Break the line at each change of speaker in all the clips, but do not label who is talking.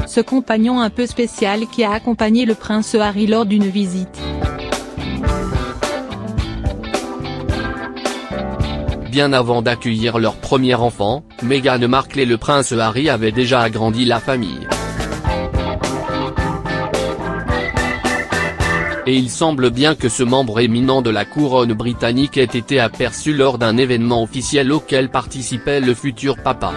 Ce compagnon un peu spécial qui a accompagné le prince Harry lors d'une visite.
Bien avant d'accueillir leur premier enfant, Meghan Markle et le prince Harry avaient déjà agrandi la famille. Et il semble bien que ce membre éminent de la couronne britannique ait été aperçu lors d'un événement officiel auquel participait le futur papa.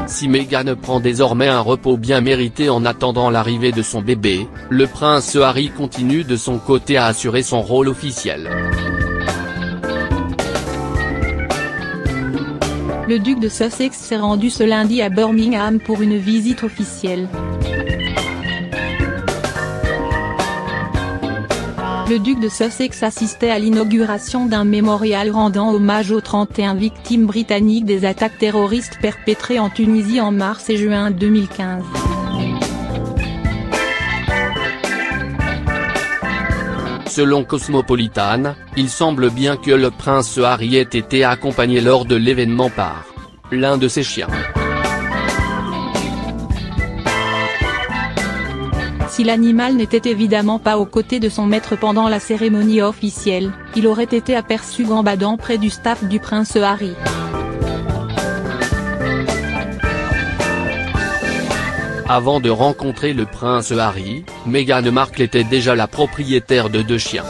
Si Meghan prend désormais un repos bien mérité en attendant l'arrivée de son bébé, le prince Harry continue de son côté à assurer son rôle officiel.
Le duc de Sussex s'est rendu ce lundi à Birmingham pour une visite officielle. Le duc de Sussex assistait à l'inauguration d'un mémorial rendant hommage aux 31 victimes britanniques des attaques terroristes perpétrées en Tunisie en mars et juin 2015.
Selon Cosmopolitan, il semble bien que le prince Harry ait été accompagné lors de l'événement par l'un de ses chiens.
Si l'animal n'était évidemment pas aux côtés de son maître pendant la cérémonie officielle, il aurait été aperçu gambadant près du staff du prince Harry.
Avant de rencontrer le prince Harry, Meghan Markle était déjà la propriétaire de 2 chiens.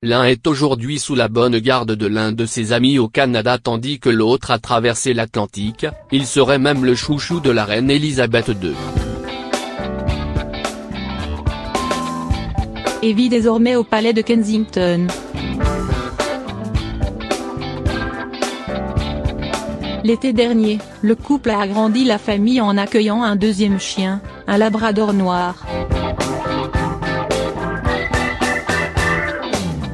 L'un est aujourd'hui sous la bonne garde de l'un de ses amis au Canada tandis que l'autre a traversé l'Atlantique, il serait même le chouchou de la reine Elisabeth II.
Et vit désormais au palais de Kensington. L'été dernier, le couple a agrandi la famille en accueillant un deuxième chien, un labrador noir.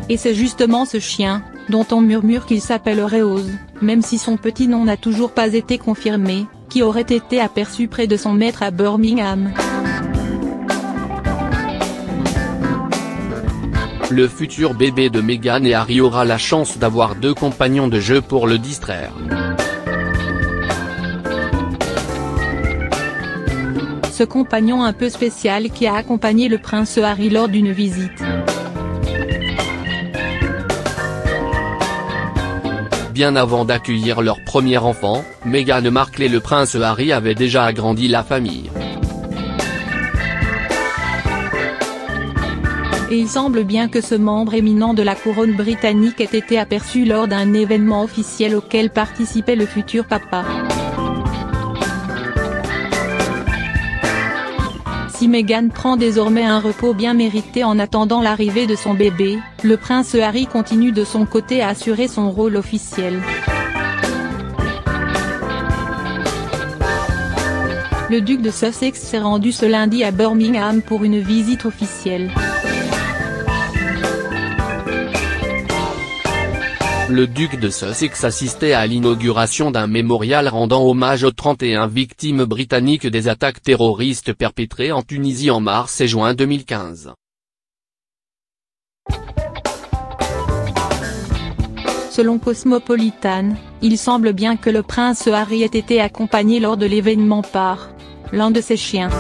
Et c'est justement ce chien, dont on murmure qu'il s'appellerait Oz, même si son petit nom n'a toujours pas été confirmé, qui aurait été aperçu près de son maître à Birmingham.
Le futur bébé de Meghan et Harry aura la chance d'avoir 2 compagnons de jeu pour le distraire.
Ce compagnon un peu spécial qui a accompagné le prince Harry lors d'une visite.
Bien avant d'accueillir leur premier enfant, Meghan Markle et le prince Harry avaient déjà agrandi la famille.
Et il semble bien que ce membre éminent de la couronne britannique ait été aperçu lors d'un événement officiel auquel participait le futur papa. Si Meghan prend désormais un repos bien mérité en attendant l'arrivée de son bébé, le prince Harry continue de son côté à assurer son rôle officiel. Le duc de Sussex s'est rendu ce lundi à Birmingham pour une visite officielle.
Le duc de Sussex assistait à l'inauguration d'un mémorial rendant hommage aux 31 victimes britanniques des attaques terroristes perpétrées en Tunisie en mars et juin 2015.
Selon Cosmopolitan, il semble bien que le prince Harry ait été accompagné lors de l'événement par l'un de ses chiens.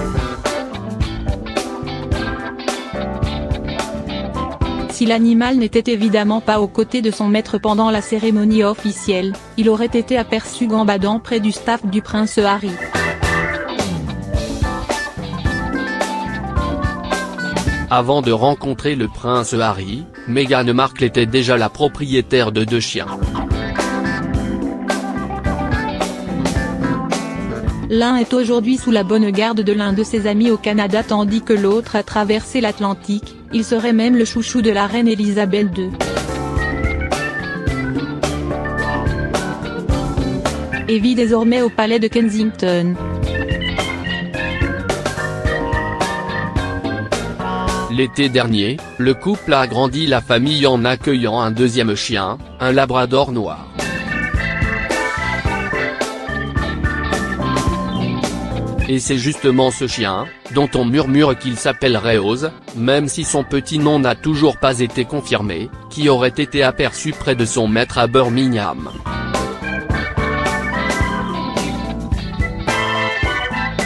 Si l'animal n'était évidemment pas aux côtés de son maître pendant la cérémonie officielle, il aurait été aperçu gambadant près du staff du prince Harry.
Avant de rencontrer le prince Harry, Meghan Markle était déjà la propriétaire de 2 chiens.
L'un est aujourd'hui sous la bonne garde de l'un de ses amis au Canada tandis que l'autre a traversé l'Atlantique, il serait même le chouchou de la reine Elisabeth II. Et vit désormais au palais de Kensington.
L'été dernier, le couple a agrandi la famille en accueillant un deuxième chien, un labrador noir. Et c'est justement ce chien, dont on murmure qu'il s'appellerait Oz, même si son petit nom n'a toujours pas été confirmé, qui aurait été aperçu près de son maître à Birmingham.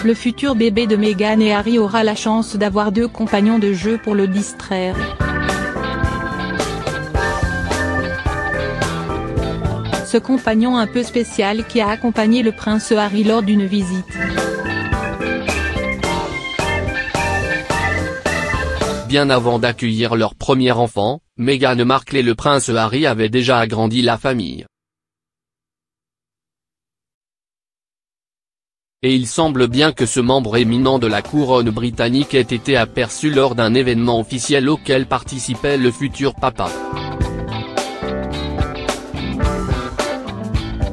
Le futur bébé de Meghan et Harry aura la chance d'avoir 2 compagnons de jeu pour le distraire. Ce compagnon un peu spécial qui a accompagné le prince Harry lors d'une visite.
Bien avant d'accueillir leur premier enfant, Meghan Markle et le prince Harry avaient déjà agrandi la famille. Et il semble bien que ce membre éminent de la couronne britannique ait été aperçu lors d'un événement officiel auquel participait le futur papa.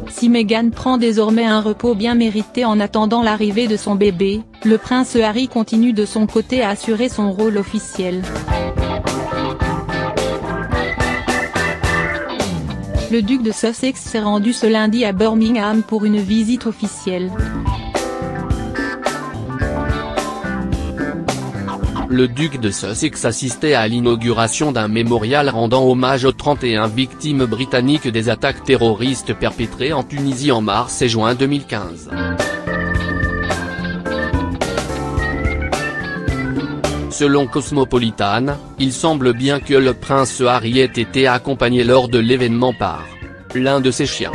Si Meghan prend désormais un repos bien mérité en attendant l'arrivée de son bébé, le prince Harry continue de son côté à assurer son rôle officiel. Le duc de Sussex s'est rendu ce lundi à Birmingham pour une visite officielle.
Le duc de Sussex assistait à l'inauguration d'un mémorial rendant hommage aux 31 victimes britanniques des attaques terroristes perpétrées en Tunisie en mars et juin 2015. Selon Cosmopolitan, il semble bien que le prince Harry ait été accompagné lors de l'événement par l'un de ses chiens.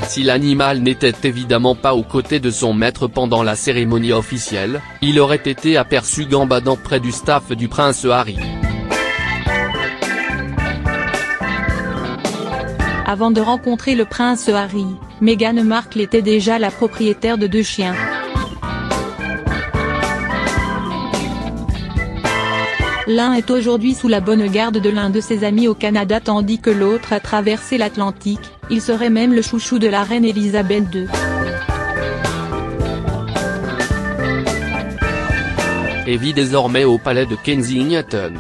Si l'animal n'était évidemment pas aux côtés de son maître pendant la cérémonie officielle, il aurait été aperçu gambadant près du staff du prince Harry.
Avant de rencontrer le prince Harry, Meghan Markle était déjà la propriétaire de 2 chiens. L'un est aujourd'hui sous la bonne garde de l'un de ses amis au Canada tandis que l'autre a traversé l'Atlantique, il serait même le chouchou de la reine Elisabeth II.
Et vit désormais au palais de Kensington.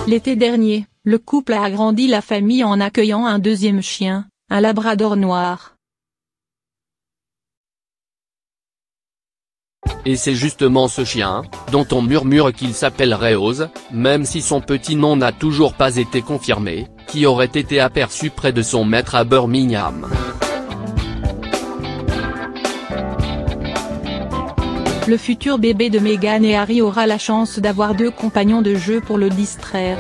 L'été dernier, le couple a agrandi la famille en accueillant un 2e chien, un labrador noir.
Et c'est justement ce chien, dont on murmure qu'il s'appellerait Oz, même si son petit nom n'a toujours pas été confirmé, qui aurait été aperçu près de son maître à Birmingham.
Le futur bébé de Meghan et Harry aura la chance d'avoir 2 compagnons de jeu pour le distraire.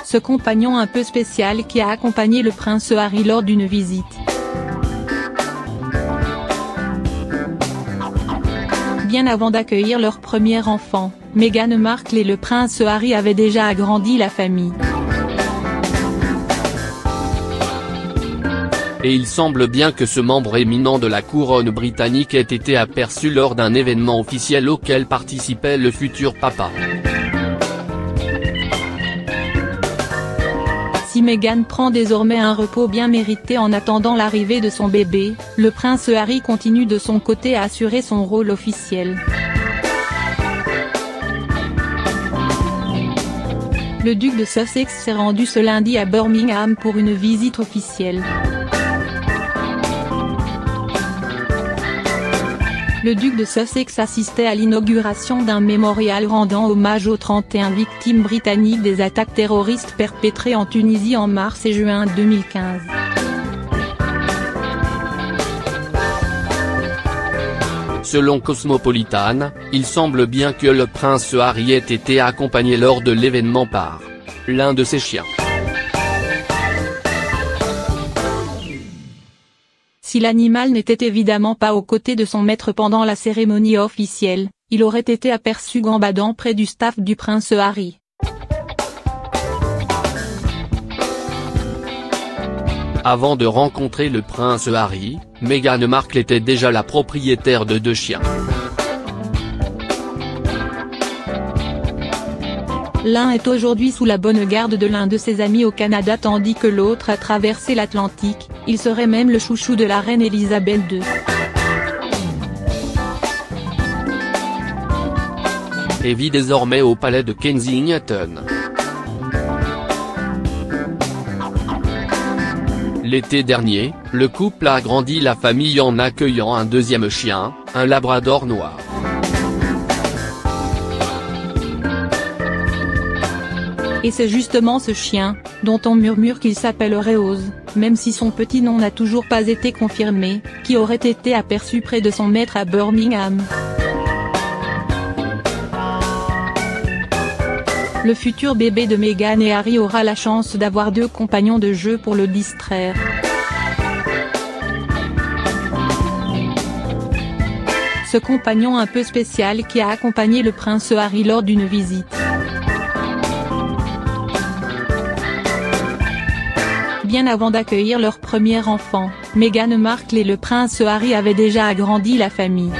Ce compagnon un peu spécial qui a accompagné le prince Harry lors d'une visite. Bien avant d'accueillir leur premier enfant, Meghan Markle et le prince Harry avaient déjà agrandi la famille.
Et il semble bien que ce membre éminent de la couronne britannique ait été aperçu lors d'un événement officiel auquel participait le futur papa.
Si Meghan prend désormais un repos bien mérité en attendant l'arrivée de son bébé, le prince Harry continue de son côté à assurer son rôle officiel. Le duc de Sussex s'est rendu ce lundi à Birmingham pour une visite officielle. Le duc de Sussex assistait à l'inauguration d'un mémorial rendant hommage aux 31 victimes britanniques des attaques terroristes perpétrées en Tunisie en mars et juin 2015.
Selon Cosmopolitan, il semble bien que le prince Harry ait été accompagné lors de l'événement par l'un de ses chiens.
Si l'animal n'était évidemment pas aux côtés de son maître pendant la cérémonie officielle, il aurait été aperçu gambadant près du staff du prince Harry.
Avant de rencontrer le prince Harry, Meghan Markle était déjà la propriétaire de 2 chiens.
L'un est aujourd'hui sous la bonne garde de l'un de ses amis au Canada tandis que l'autre a traversé l'Atlantique, il serait même le chouchou de la reine Elisabeth II.
et vit désormais au palais de Kensington. L'été dernier, le couple a agrandi la famille en accueillant un deuxième chien, un labrador noir.
Et c'est justement ce chien, dont on murmure qu'il s'appelle Rose, même si son petit nom n'a toujours pas été confirmé, qui aurait été aperçu près de son maître à Birmingham. Le futur bébé de Meghan et Harry aura la chance d'avoir 2 compagnons de jeu pour le distraire. Ce compagnon un peu spécial qui a accompagné le prince Harry lors d'une visite. Bien avant d'accueillir leur premier enfant, Meghan Markle et le prince Harry avaient déjà agrandi la famille.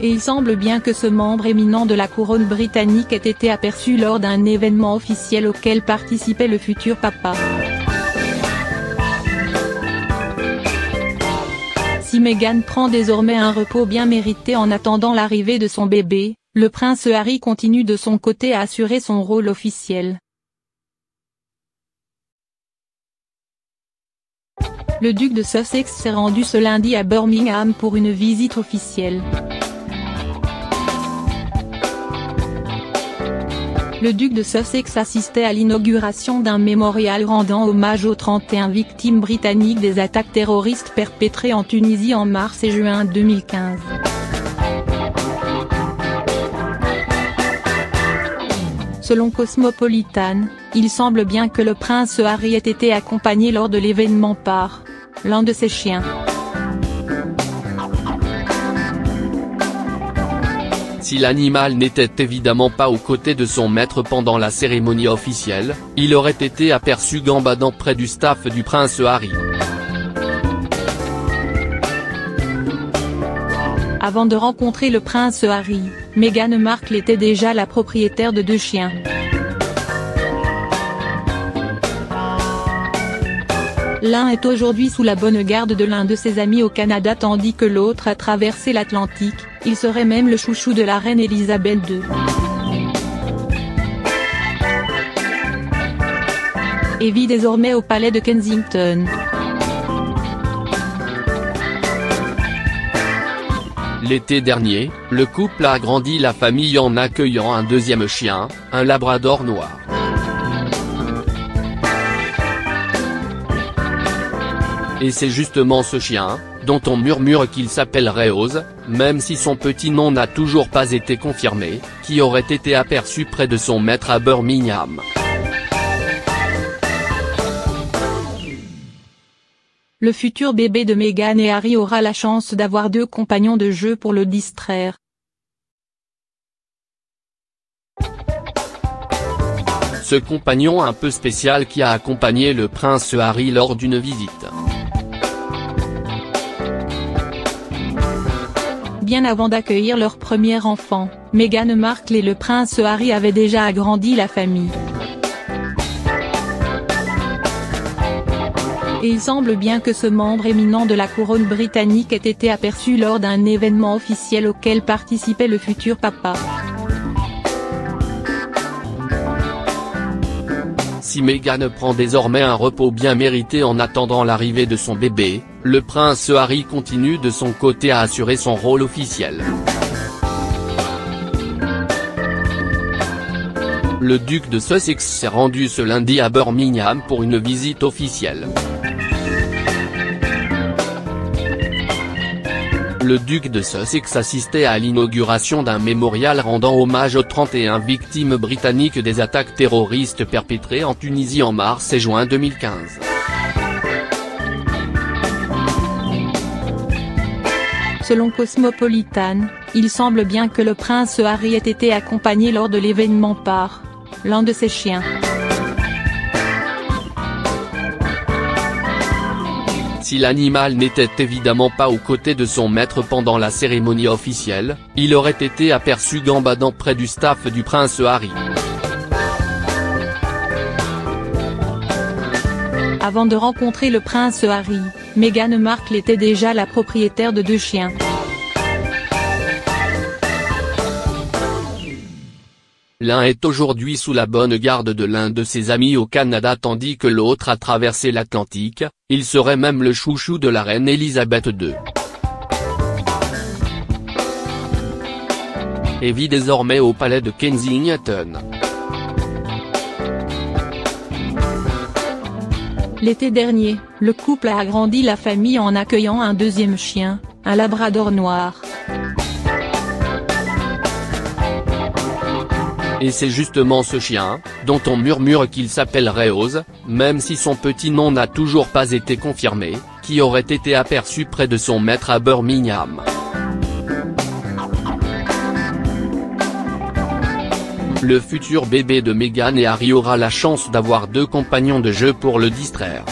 Et il semble bien que ce membre éminent de la couronne britannique ait été aperçu lors d'un événement officiel auquel participait le futur papa. Si Meghan prend désormais un repos bien mérité en attendant l'arrivée de son bébé, le prince Harry continue de son côté à assurer son rôle officiel. Le duc de Sussex s'est rendu ce lundi à Birmingham pour une visite officielle. Le duc de Sussex assistait à l'inauguration d'un mémorial rendant hommage aux 31 victimes britanniques des attaques terroristes perpétrées en Tunisie en mars et juin 2015. Selon Cosmopolitan, il semble bien que le prince Harry ait été accompagné lors de l'événement par l'un de ses chiens.
Si l'animal n'était évidemment pas aux côtés de son maître pendant la cérémonie officielle, il aurait été aperçu gambadant près du staff du prince Harry.
Avant de rencontrer le prince Harry, Meghan Markle était déjà la propriétaire de 2 chiens. L'un est aujourd'hui sous la bonne garde de l'un de ses amis au Canada tandis que l'autre a traversé l'Atlantique, il serait même le chouchou de la reine Elisabeth II. Et vit désormais au palais de Kensington.
L'été dernier, le couple a agrandi la famille en accueillant un deuxième chien, un labrador noir. Et c'est justement ce chien, dont on murmure qu'il s'appelle Rose, même si son petit nom n'a toujours pas été confirmé, qui aurait été aperçu près de son maître à Birmingham.
Le futur bébé de Meghan et Harry aura la chance d'avoir 2 compagnons de jeu pour le distraire.
Ce compagnon un peu spécial qui a accompagné le prince Harry lors d'une visite.
Bien avant d'accueillir leur premier enfant, Meghan Markle et le prince Harry avaient déjà agrandi la famille. Et il semble bien que ce membre éminent de la couronne britannique ait été aperçu lors d'un événement officiel auquel participait le futur papa.
Si Meghan prend désormais un repos bien mérité en attendant l'arrivée de son bébé, le prince Harry continue de son côté à assurer son rôle officiel. Le duc de Sussex s'est rendu ce lundi à Birmingham pour une visite officielle. Le duc de Sussex assistait à l'inauguration d'un mémorial rendant hommage aux 31 victimes britanniques des attaques terroristes perpétrées en Tunisie en mars et juin 2015.
Selon Cosmopolitan, il semble bien que le prince Harry ait été accompagné lors de l'événement par l'un de ses chiens.
Si l'animal n'était évidemment pas aux côtés de son maître pendant la cérémonie officielle, il aurait été aperçu gambadant près du staff du prince Harry.
Avant de rencontrer le prince Harry, Meghan Markle était déjà la propriétaire de 2 chiens.
L'un est aujourd'hui sous la bonne garde de l'un de ses amis au Canada tandis que l'autre a traversé l'Atlantique, il serait même le chouchou de la reine Elisabeth II. Et vit désormais au palais de Kensington.
L'été dernier, le couple a agrandi la famille en accueillant un deuxième chien, un labrador noir.
Et c'est justement ce chien, dont on murmure qu'il s'appelle Rose, même si son petit nom n'a toujours pas été confirmé, qui aurait été aperçu près de son maître à Birmingham. Le futur bébé de Meghan et Harry aura la chance d'avoir deux compagnons de jeu pour le distraire.